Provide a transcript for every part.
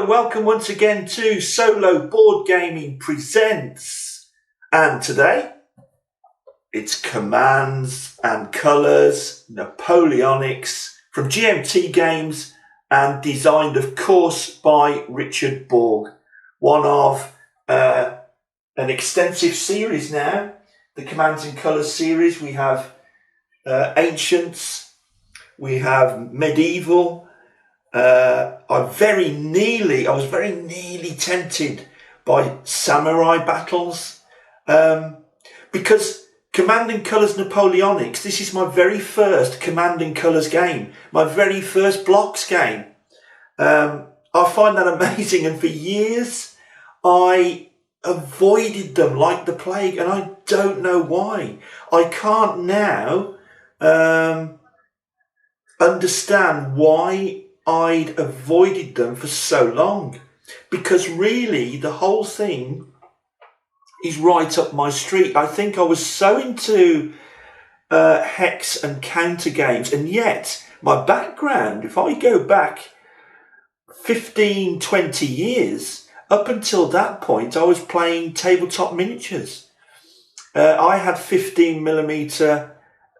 and welcome once again to Solo Board Gaming Presents. And today, it's Commands and Colors Napoleonics from GMT Games and designed, of course, by Richard Borg. One of an extensive series now, the Commands and Colors series. We have Ancients, we have Medieval. I was very nearly tempted by Samurai Battles, because Command and Colors Napoleonics, this is my very first Command and Colors game, my very first blocks game. I find that amazing, and for years I avoided them like the plague, and I don't know why. I can't now understand why I'd avoided them for so long, because really the whole thing is right up my street. I think I was so into hex and counter games, and yet my background, if I go back 15, 20 years, up until that point I was playing tabletop miniatures. I had 15mm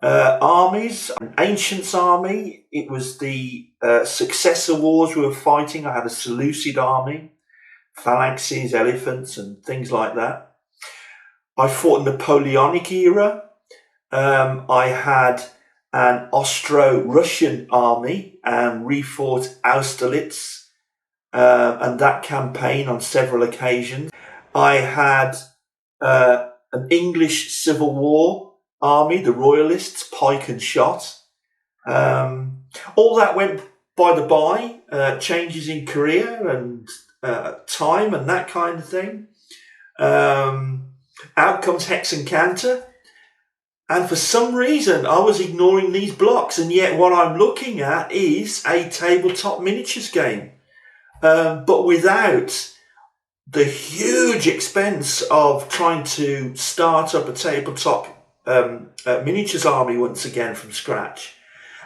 armies, an Ancients army. It was the successor wars we were fighting. I had a Seleucid army, phalanxes, elephants, and things like that. I fought in the Napoleonic era. I had an Austro-Russian army and refought Austerlitz and that campaign on several occasions. I had an English Civil War army, the Royalists, pike and shot. All that went by the by, changes in career and time and that kind of thing. Out comes hex and counter, and for some reason I was ignoring these blocks, and yet what I'm looking at is a tabletop miniatures game, but without the huge expense of trying to start up a tabletop miniatures army once again from scratch,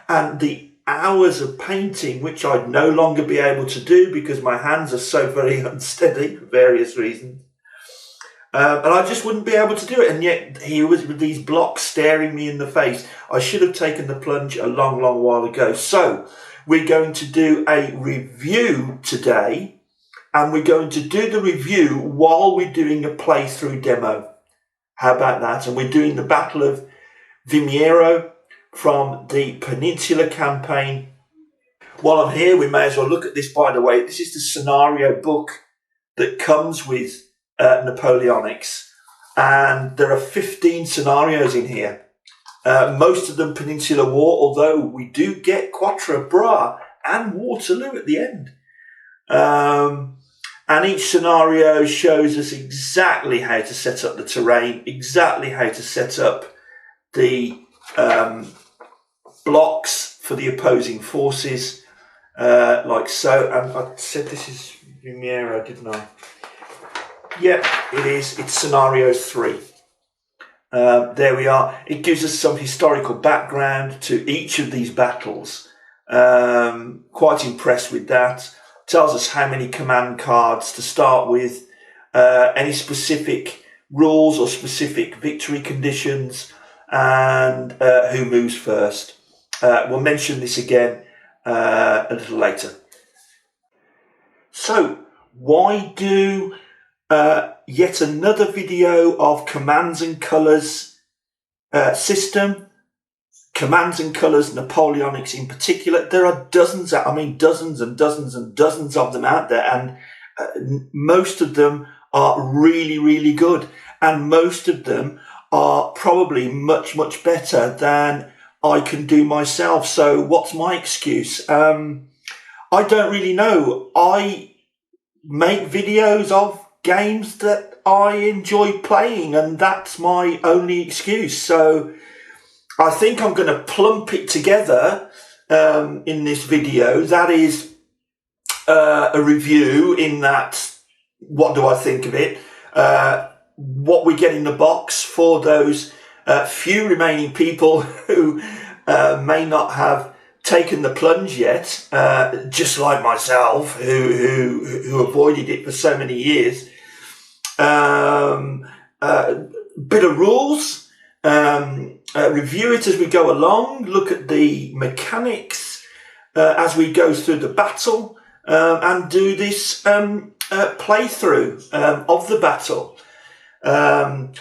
and the hours of painting which I'd no longer be able to do because my hands are so very unsteady for various reasons, and I just wouldn't be able to do it. And yet here was with these blocks staring me in the face. I should have taken the plunge a long while ago. So we're going to do a review today, and we're going to do the review while we're doing a playthrough demo. How about that? And we're doing the Battle of Vimiero from the Peninsula campaign. While I'm here, we may as well look at this, by the way. This is the scenario book that comes with Napoleonics. And there are 15 scenarios in here. Most of them Peninsular War, although we do get Quatre Bras and Waterloo at the end. And each scenario shows us exactly how to set up the terrain, exactly how to set up the blocks for the opposing forces, like so. And I said this is Vimiero, didn't I? Yep, it is. It's scenario 3. There we are. It gives us some historical background to each of these battles. Quite impressed with that. Tells us how many command cards to start with, any specific rules or specific victory conditions, and who moves first. We'll mention this again a little later. So, why do yet another video of Commands and Colors system? Commands and Colors Napoleonics in particular. There are dozens and dozens of them out there, and most of them are really good, and most of them are probably much better than I can do myself. So what's my excuse? I don't really know. I make videos of games that I enjoy playing, and that's my only excuse. So I think I'm going to plump it together in this video. That is a review, in that, what do I think of it? What we get in the box for those few remaining people who may not have taken the plunge yet, just like myself, who avoided it for so many years. Bit of rules, review it as we go along, look at the mechanics as we go through the battle, and do this playthrough of the battle,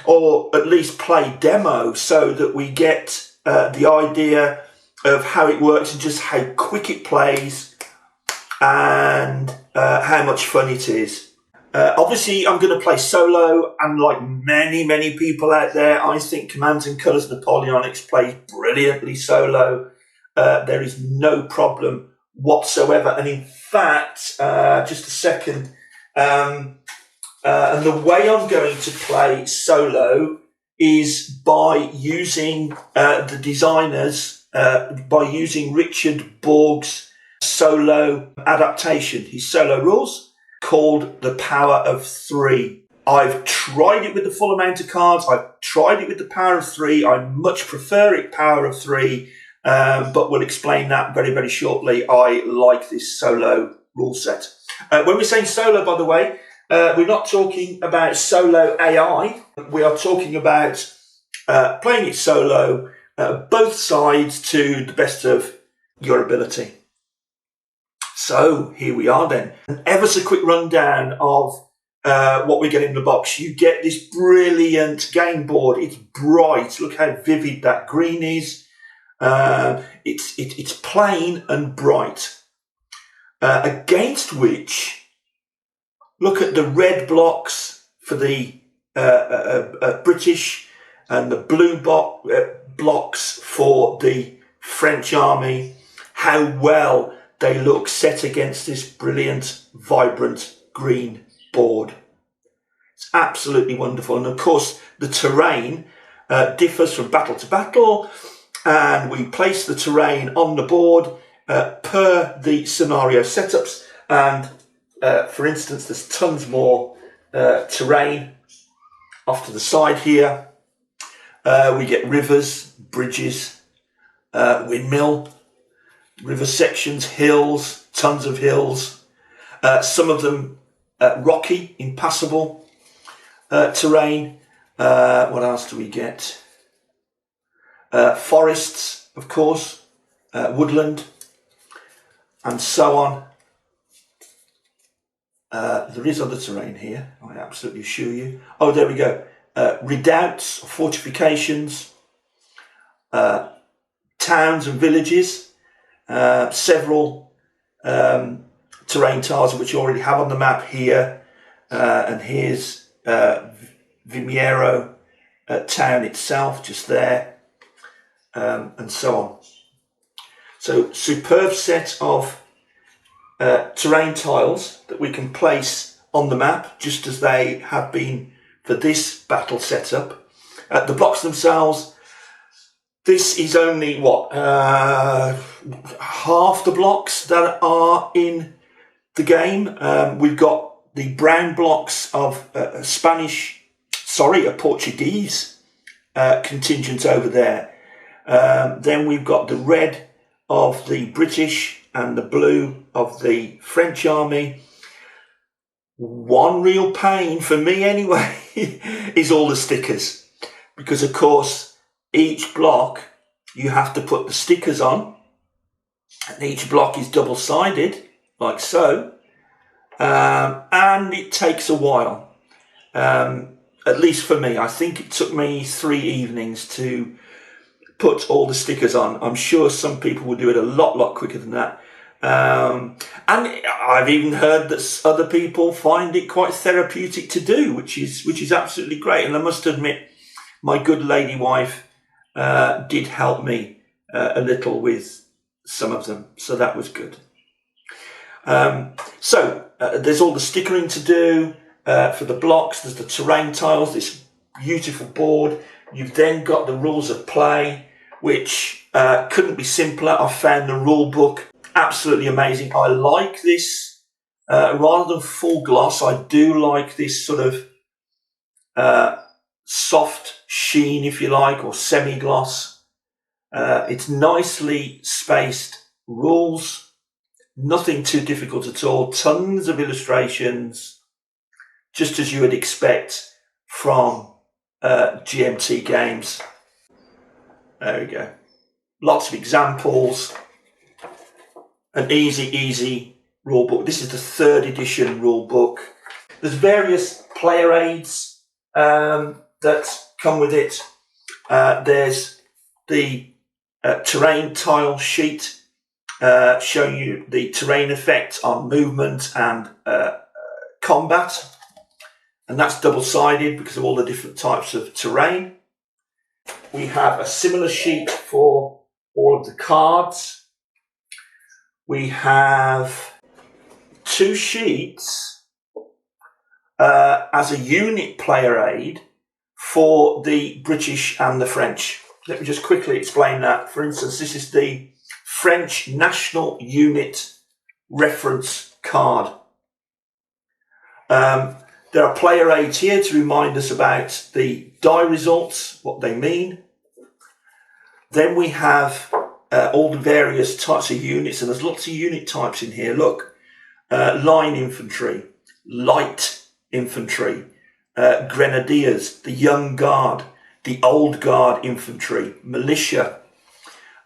or at least play demo, so that we get the idea of how it works and just how quick it plays and how much fun it is. Obviously, I'm going to play solo, and like many people out there, I think Commands and Colors Napoleonics plays brilliantly solo. There is no problem whatsoever. And in fact, just a second, and the way I'm going to play solo is by using the designers, by using Richard Borg's solo adaptation, his solo rules, called The Power of Three. I've tried it with the full amount of cards. I've tried it with the Power of Three. I much prefer it Power of Three, but we'll explain that very shortly. I like this solo rule set. When we're saying solo, by the way, we're not talking about solo AI. We are talking about playing it solo, both sides to the best of your ability. So here we are then. An ever so quick rundown of what we get in the box. You get this brilliant game board. It's bright. Look how vivid that green is. It's plain and bright. Against which, look at the red blocks for the British and the blue blocks for the French army. How well they look set against this brilliant, vibrant green board. It's absolutely wonderful. And of course, the terrain differs from battle to battle, and we place the terrain on the board per the scenario setups. And for instance, there's tons more terrain off to the side here. We get rivers, bridges, windmill, river sections, hills, tons of hills, some of them rocky, impassable terrain. What else do we get? Forests, of course, woodland, and so on. There is other terrain here, I absolutely assure you. Oh, there we go. Redoubts, fortifications, towns and villages. Several terrain tiles which you already have on the map here, and here's Vimiero town itself just there, and so on. So superb set of terrain tiles that we can place on the map just as they have been for this battle setup. The blocks themselves, this is only half the blocks that are in the game. We've got the brown blocks of a Portuguese contingent over there. Then we've got the red of the British and the blue of the French army. One real pain for me anyway is all the stickers, because of course each block you have to put the stickers on, and each block is double-sided like so, and it takes a while, at least for me. I think it took me 3 evenings to put all the stickers on. I'm sure some people will do it a lot quicker than that. And I've even heard that other people find it quite therapeutic to do, which is absolutely great. And I must admit, my good lady wife did help me a little with some of them, so that was good. So there's all the stickering to do for the blocks. There's the terrain tiles, this beautiful board. You've then got the rules of play, which couldn't be simpler. I found the rule book absolutely amazing. I like this, rather than full gloss, I do like this sort of soft sheen, if you like, or semi-gloss. It's nicely spaced rules, nothing too difficult at all, tons of illustrations, just as you would expect from GMT games. There we go. Lots of examples. An easy rule book. This is the 3rd edition rule book. There's various player aids that come with it. There's the terrain tile sheet showing you the terrain effect on movement and combat. And that's double-sided because of all the different types of terrain. We have a similar sheet for all of the cards. We have 2 sheets as a unit player aid for the British and the French. Let me just quickly explain that. For instance, this is the French National Unit reference card. There are player aids here to remind us about the die results, what they mean. Then we have all the various types of units, and there's lots of unit types in here. Look, line infantry, light infantry, grenadiers, the young guard, the old guard infantry, militia,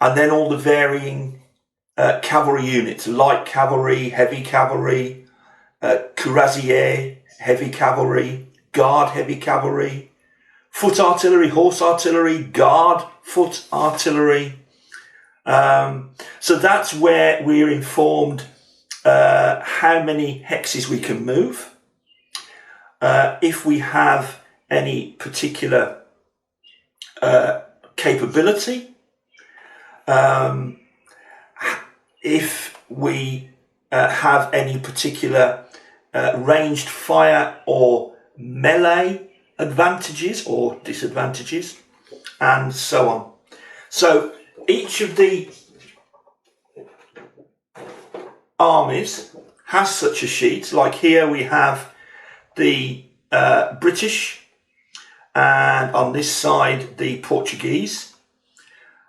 and then all the varying cavalry units, light cavalry, heavy cavalry, cuirassier, heavy cavalry, guard, heavy cavalry, foot artillery, horse artillery, guard, foot artillery. So that's where we're informed how many hexes we can move. If we have any particular capability, if we have any particular ranged fire or melee advantages or disadvantages, and so on. So each of the armies has such a sheet. Like here we have the British, and on this side the Portuguese,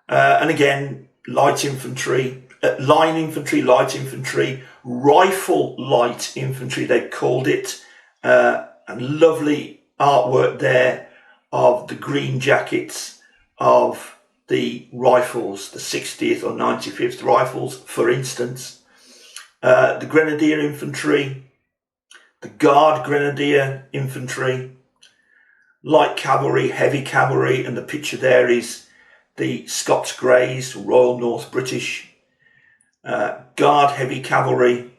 and again light infantry, line infantry, light infantry, rifle light infantry they called it, and lovely artwork there of the green jackets of the rifles, the 60th or 95th rifles, for instance. The grenadier infantry, the guard grenadier infantry, light cavalry, heavy cavalry, and the picture there is the Scots Greys, Royal North British. Guard heavy cavalry,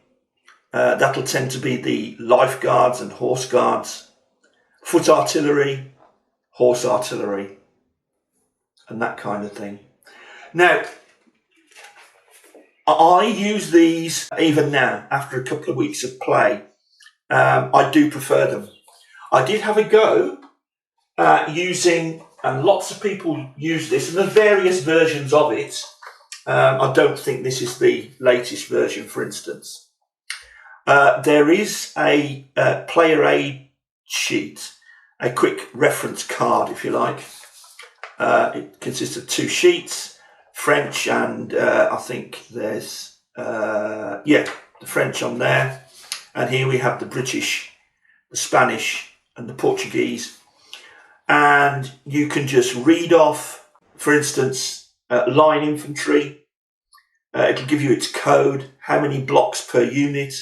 that'll tend to be the life guards and horse guards. Foot artillery, horse artillery, and that kind of thing. Now, I use these even now after a couple of weeks of play. I do prefer them. I did have a go using, and lots of people use this, and there's various versions of it. I don't think this is the latest version, for instance. There is a player aid sheet, a quick reference card, if you like. It consists of 2 sheets, French and I think there's, the French on there. And here we have the British, the Spanish and the Portuguese. And you can just read off, for instance, line infantry. It'll give you its code, how many blocks per unit,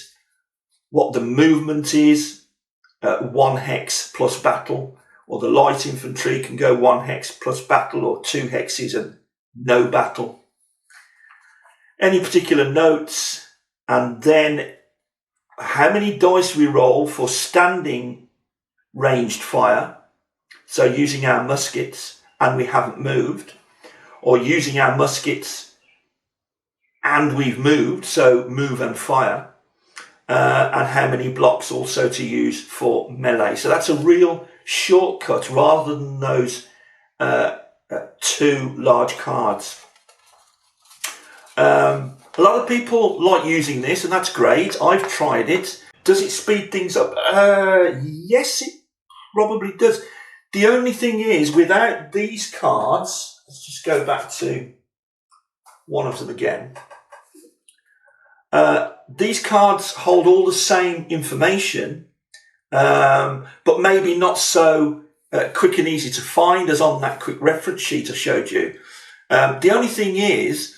what the movement is, 1 hex plus battle, or the light infantry can go 1 hex plus battle, or 2 hexes and no battle. Any particular notes, and then how many dice we roll for standing ranged fire, so using our muskets and we haven't moved, or using our muskets and we've moved, so move and fire, and how many blocks also to use for melee. So that's a real shortcut rather than those 2 large cards. A lot of people like using this, and that's great. I've tried it. Does it speed things up? Yes, it probably does. The only thing is, without these cards, let's just go back to one of them again. These cards hold all the same information, but maybe not so quick and easy to find as on that quick reference sheet I showed you. The only thing is,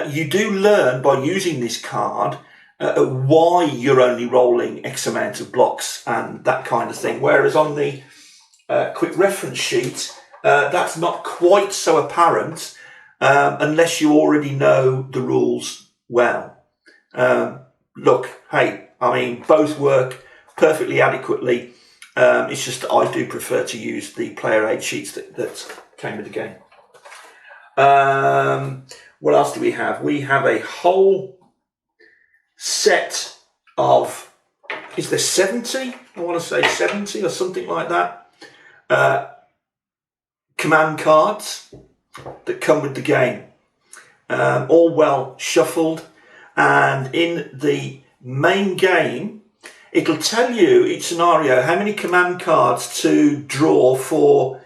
you do learn by using this card why you're only rolling X amount of blocks and that kind of thing. Whereas on the quick reference sheet, that's not quite so apparent unless you already know the rules well. Look, hey, I mean, both work perfectly adequately. It's just that I do prefer to use the player aid sheets that came with the game. What else do we have? We have a whole set of, is there 70? I want to say 70 or something like that. Command cards that come with the game. All well shuffled. And in the main game, it'll tell you each scenario how many command cards to draw for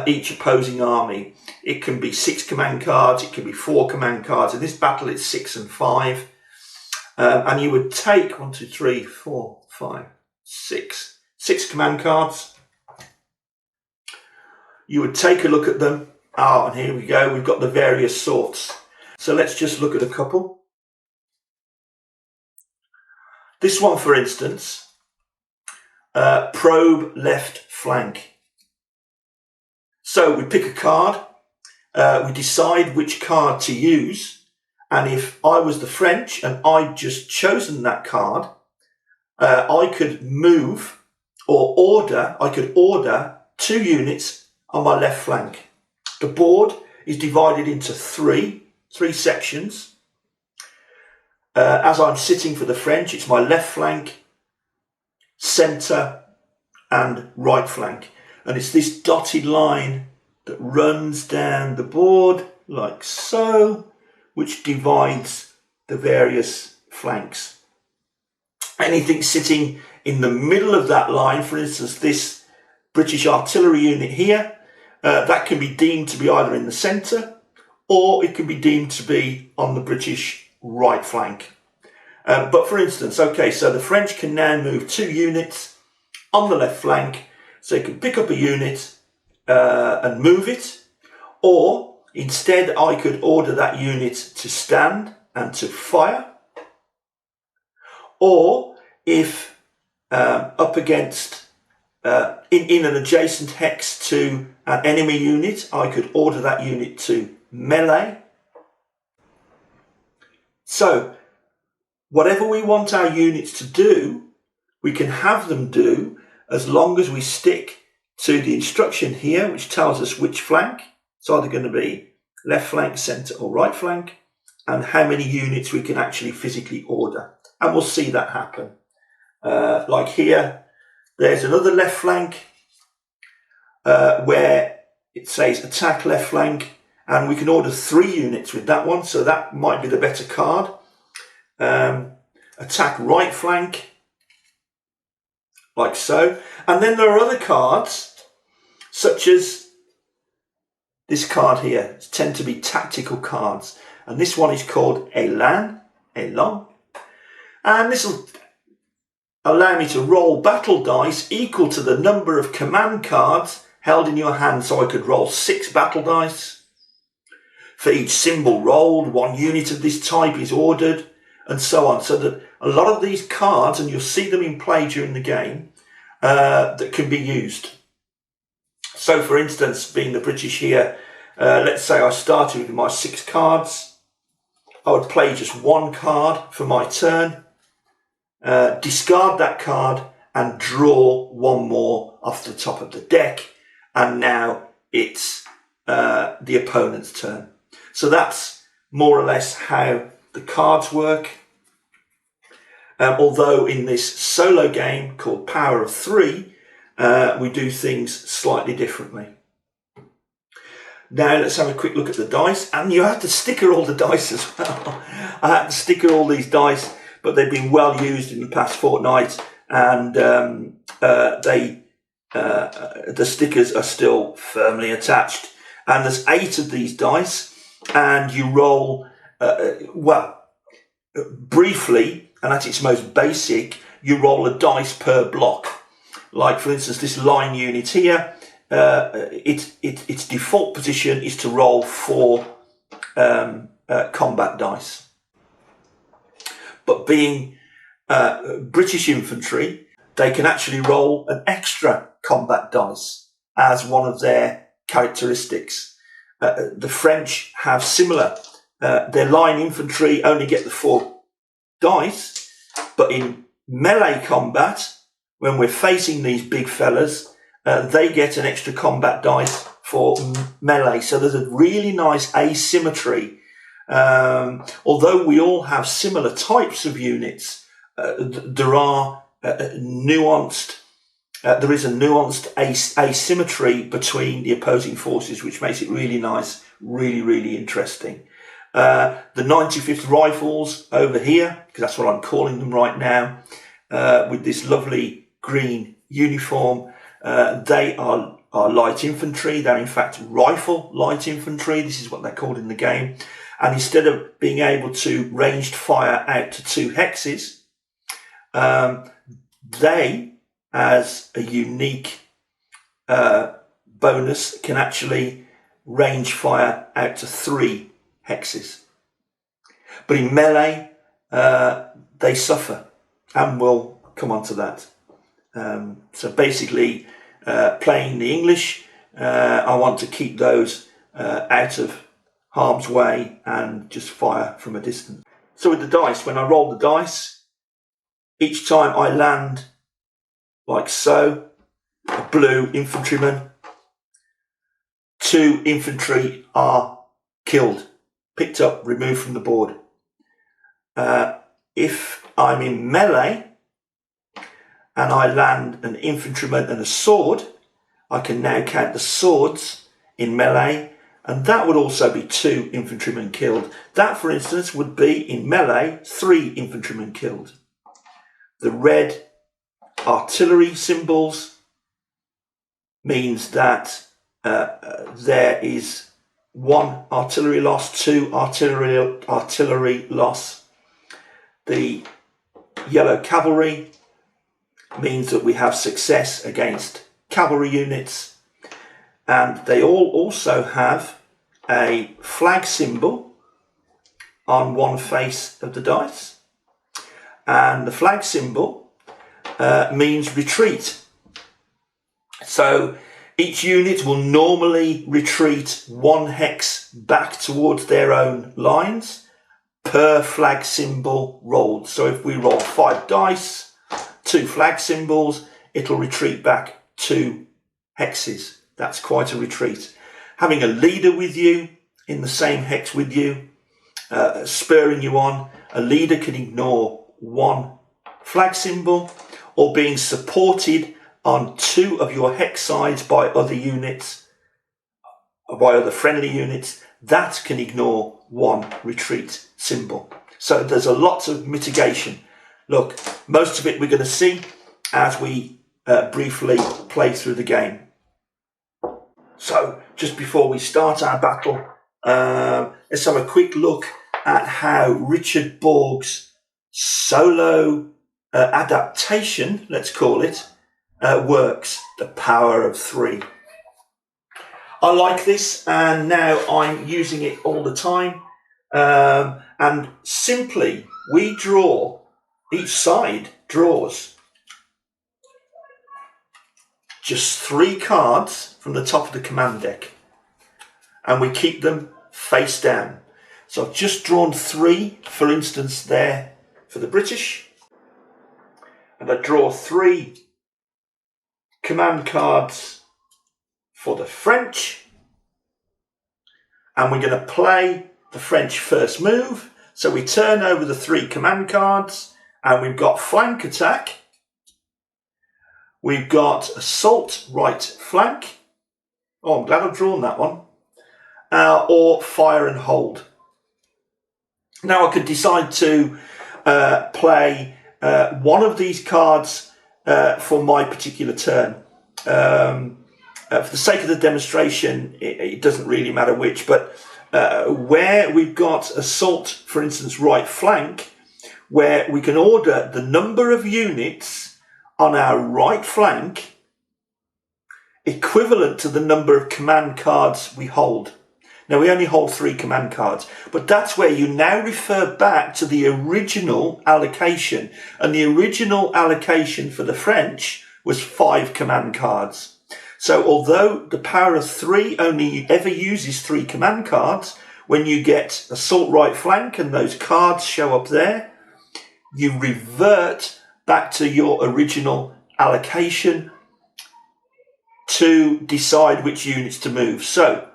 each opposing army. It can be 6 command cards, it can be 4 command cards. In this battle, it's 6 and 5. And you would take 1, 2, 3, 4, 5, 6. 6 command cards. You would take a look at them. And here we go. We've got the various sorts. So let's just look at a couple. This one, for instance, probe left flank. So we pick a card, we decide which card to use, and if I was the French and I'd just chosen that card, I could move or order, I could order 2 units on my left flank. The board is divided into three sections. As I'm sitting for the French, it's my left flank, centre and right flank. And it's this dotted line that runs down the board like so, which divides the various flanks. Anything sitting in the middle of that line, for instance, this British artillery unit here, that can be deemed to be either in the centre or it can be deemed to be on the British right flank. But for instance, okay, so the French can now move 2 units on the left flank, so you can pick up a unit and move it, or instead I could order that unit to stand and to fire, or if up against, in an adjacent hex to an enemy unit, I could order that unit to melee. So, whatever we want our units to do, we can have them do as long as we stick to the instruction here, which tells us which flank. It's either going to be left flank, centre or right flank, and how many units we can actually physically order. And we'll see that happen. Like here, there's another left flank where it says attack left flank, and we can order 3 units with that one, so that might be the better card. Attack right flank, like so. And then there are other cards, such as this card here. It tend to be tactical cards. And this one is called Elan. And this will allow me to roll battle dice equal to the number of command cards held in your hand. So I could roll 6 battle dice. For each symbol rolled, 1 unit of this type is ordered, and so on. So that a lot of these cards, and you'll see them in play during the game, that can be used. So for instance, being the British here, let's say I started with my 6 cards. I would play just 1 card for my turn, discard that card and draw 1 more off the top of the deck. And now it's the opponent's turn. So that's more or less how the cards work. Although in this solo game called Power of 3, we do things slightly differently. Now let's have a quick look at the dice, and you have to sticker all the dice as well. I had to sticker all these dice, but they've been well used in the past fortnight, and the stickers are still firmly attached. And there's 8 of these dice, and you roll, briefly, and at its most basic, you roll a dice per block. Like, for instance, this line unit here, its default position is to roll 4 combat dice. But being British infantry, they can actually roll an extra combat dice as one of their characteristics. The French have similar. Their line infantry only get the 4 dice, but in melee combat, when we're facing these big fellas, they get an extra combat dice for melee. So there's a really nice asymmetry. Although we all have similar types of units, there is a nuanced asymmetry between the opposing forces, which makes it really nice, really interesting. The 95th Rifles over here, because that's what I'm calling them right now, with this lovely green uniform, they are light infantry. They're in fact rifle light infantry. This is what they're called in the game. And instead of being able to ranged fire out to 2 hexes, they, as a unique bonus, can actually range fire out to 3 hexes. But in melee, they suffer, and we'll come on to that. So basically, playing the English, I want to keep those out of harm's way and just fire from a distance. So with the dice, when I roll the dice, each time I land like so, a blue infantryman, 2 infantry are killed, picked up, removed from the board. If I'm in melee and I land an infantryman and a sword, I can now count the swords in melee, and that would also be 2 infantrymen killed. That, for instance, would be in melee 3 infantrymen killed. The red artillery symbols means that there is 1 artillery loss, 2 artillery loss. The yellow cavalry means that we have success against cavalry units, and they all also have a flag symbol on one face of the dice, and the flag symbol means retreat. So each unit will normally retreat 1 hex back towards their own lines per flag symbol rolled. So if we roll 5 dice, 2 flag symbols, it'll retreat back 2 hexes. That's quite a retreat. Having a leader with you in the same hex with you, spurring you on, a leader can ignore 1 flag symbol, or being supported on 2 of your hex sides by other units, by other friendly units, that can ignore 1 retreat symbol. So there's a lot of mitigation. Look, most of it we're going to see as we briefly play through the game. So just before we start our battle, let's have a quick look at how Richard Borg's solo adaptation, let's call it, works. The power of 3. I like this, and now I'm using it all the time. And simply, we draw, each side draws just 3 cards from the top of the command deck, and we keep them face down. So I've just drawn 3, for instance, there for the British, and I draw 3 command cards for the French, and we're going to play the French first move. So we turn over the 3 command cards, and we've got flank attack, we've got assault right flank, oh, I'm glad I've drawn that one, or fire and hold. Now I could decide to play one of these cards for my particular turn. For the sake of the demonstration, it doesn't really matter which, but where we've got assault, for instance, right flank, where we can order the number of units on our right flank equivalent to the number of command cards we hold. Now, we only hold 3 command cards, but that's where you now refer back to the original allocation. And the original allocation for the French was 5 command cards. So although the power of 3 only ever uses 3 command cards, when you get assault right flank and those cards show up there, you revert back to your original allocation to decide which units to move. So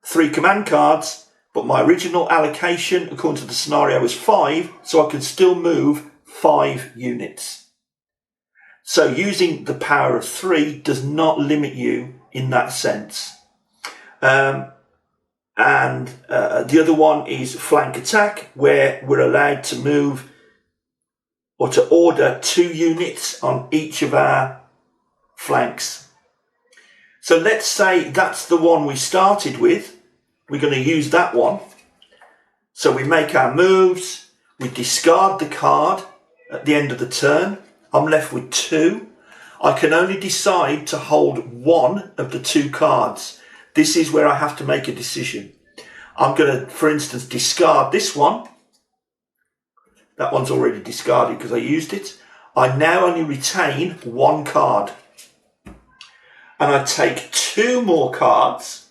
3 command cards, but my original allocation according to the scenario is 5, so I can still move 5 units. So using the power of 3 does not limit you in that sense. The other one is flank attack, where we're allowed to move or to order 2 units on each of our flanks. So let's say that's the one we started with. We're going to use that one. So we make our moves, we discard the card at the end of the turn. I'm left with 2. I can only decide to hold 1 of the 2 cards. This is where I have to make a decision. I'm going to, for instance, discard this one. That one's already discarded because I used it. I now only retain 1 card. And I take 2 more cards,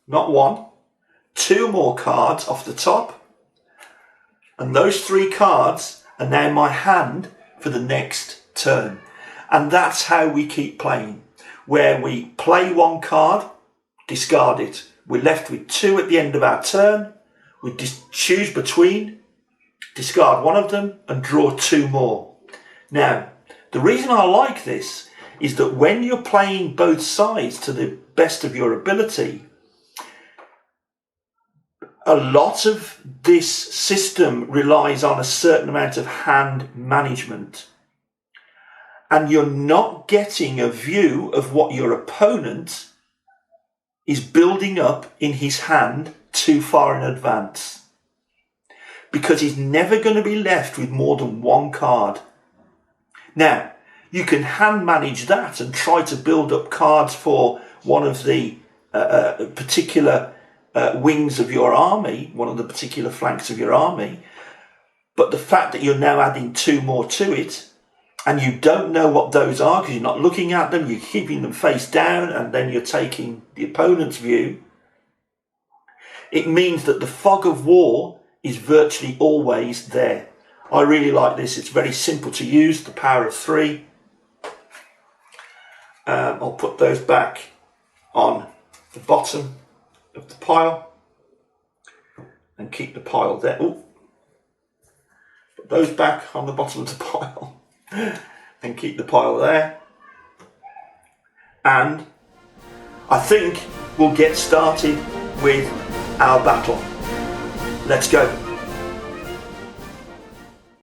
not 1, 2 more cards off the top. And those 3 cards are now my hand for the next turn. And that's how we keep playing, where we play 1 card, discard it. We're left with 2 at the end of our turn. We choose between, discard 1 of them and draw 2 more. Now, the reason I like this is that when you're playing both sides to the best of your ability, a lot of this system relies on a certain amount of hand management. And you're not getting a view of what your opponent is building up in his hand too far in advance. Because he's never going to be left with more than 1 card. Now, you can hand manage that and try to build up cards for one of the particular wings of your army, one of the particular flanks of your army. But the fact that you're now adding 2 more to it, and you don't know what those are because you're not looking at them, you're keeping them face down, and then you're taking the opponent's view, it means that the fog of war is virtually always there. I really like this. It's very simple to use, the power of 3. I'll put those back on the bottom of the pile and keep the pile there. Ooh. Put those back on the bottom of the pile and keep the pile there. And I think we'll get started with our battle. Let's go.